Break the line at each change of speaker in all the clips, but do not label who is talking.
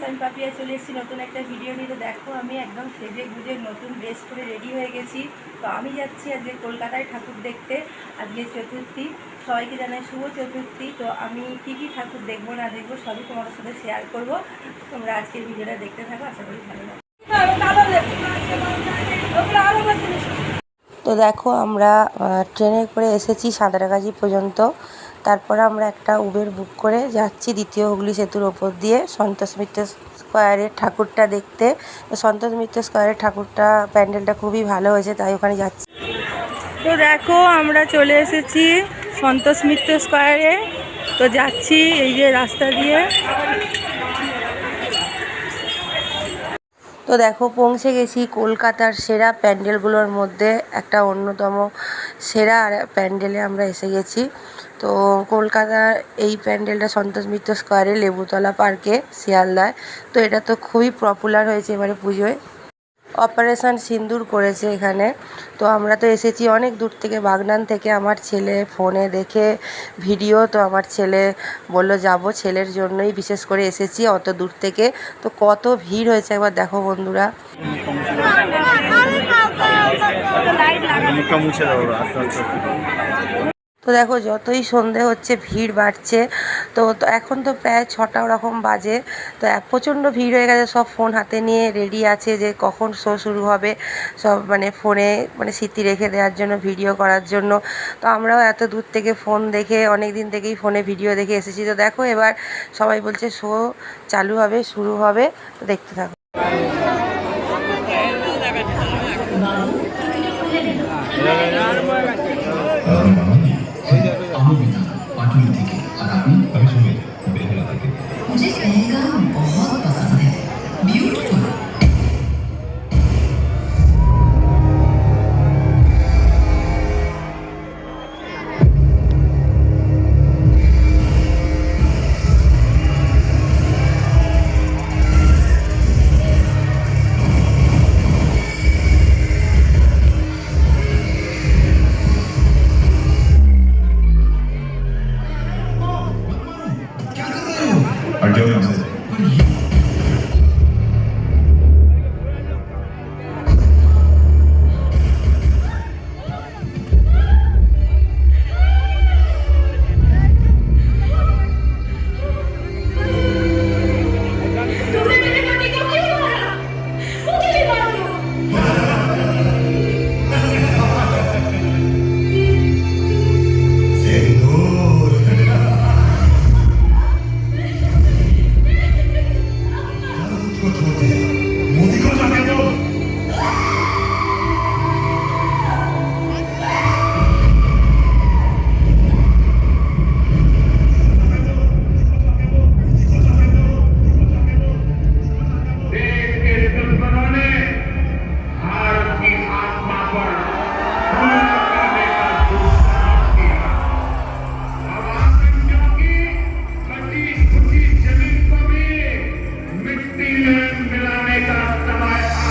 আমি পাপিয়া চলে এসেছি নতুন একটা ভিডিও নিয়ে। তো দেখো আমি একদম সেজে গুজে নতুন ড্রেস করে রেডি হয়ে গেছি। তো আমি যাচ্ছি আজকে কলকাতায় ঠাকুর দেখতে। আজকে চতুর্থী, সবাইকে জানাই শুভ চতুর্থী। তো আমি কী কী ঠাকুর দেখবো না দেখবো সবই তোমাদের সাথে শেয়ার করবো। তোমরা আজকের ভিডিওটা দেখতে থাকো, আশা করি ভালো লাগবে। তো দেখো আমরা ট্রেনে করে এসেছি সাঁতরাগাছি পর্যন্ত। তারপরে আমরা একটা উবের বুক করে যাচ্ছি দ্বিতীয় হুগলি সেতুর ওপর দিয়ে সন্তোষ মিত্র স্কোয়ারের ঠাকুরটা দেখতে। সন্তোষ মিত্র স্কোয়ারের ঠাকুরটা প্যান্ডেলটা খুবই ভালো হয়েছে, তাই ওখানে যাচ্ছি। তো দেখো আমরা চলে এসেছি সন্তোষ মিত্র স্কোয়ারে। তো যাচ্ছি এই যে রাস্তা দিয়ে। তো দেখো পৌঁছে গেছি কলকাতার সেরা প্যান্ডেলগুলোর মধ্যে একটা অন্যতম সেরা প্যান্ডেলে আমরা এসে গেছি। তো কলকাতার এই প্যান্ডেলটা সন্তোষ মিত্র স্কোয়ারে লেবুতলা পার্কে শিয়ালদায়। তো এটা তো খুবই পপুলার হয়েছে এবারে পুজোয়। অপারেশন সিন্দুর করেছে এখানে। তো আমরা তো এসেছি অনেক দূর থেকে, বাগনান থেকে। আমার ছেলে ফোনে দেখে ভিডিও, তো আমার ছেলে বললো যাব, ছেলের জন্যই বিশেষ করে এসেছি অত দূর থেকে। তো কত ভিড় হয়েছে একবার দেখো বন্ধুরা। তো দেখো যতই সন্ধে হচ্ছে ভিড় বাড়ছে। তো এখন তো প্রায় 6টা ওরকম বাজে। তো প্রচণ্ড ভিড় হয়ে গেছে, সব ফোন হাতে নিয়ে রেডি আছে যে কখন শো শুরু হবে, সব মানে ফোনে মানে স্মৃতি রেখে দেওয়ার জন্য, ভিডিও করার জন্য। তো আমরাও এত দূর থেকে ফোন দেখে অনেক দিন থেকেই ফোনে ভিডিও দেখে এসেছি। তো দেখো এবার সবাই বলছে শো চালু হবে, শুরু হবে। তো দেখতে থাকো।
मुझे पहलगाम बहुत पसंद है, ब्यूटीफुल।
मिलाने का समय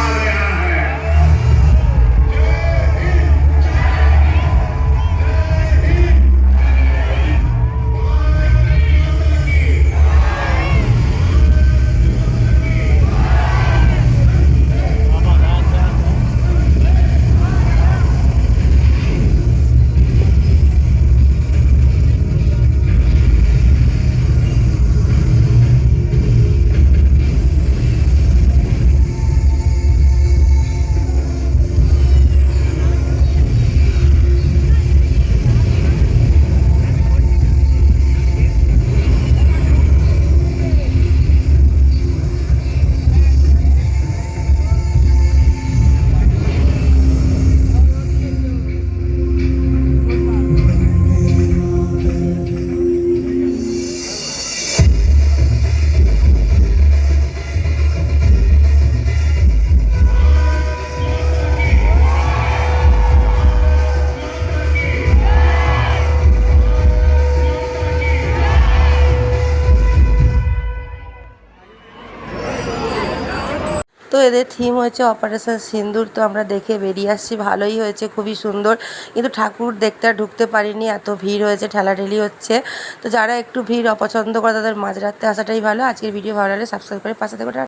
তো এদের থিম হয়েছে অপারেশন সিন্দুর। তো আমরা দেখে বেরিয়ে আসছি, ভালোই হয়েছে, খুবই সুন্দর। কিন্তু ঠাকুর দেখতে আর ঢুকতে পারিনি, এত ভিড় হয়েছে, ঠেলাঠেলি হচ্ছে। তো যারা একটু ভিড় অপছন্দ করে তাদের মাঝরাতে আসাটাই ভালো। আজকের ভিডিও ভালো লাগলে সাবস্ক্রাইব করে পাশে থেকে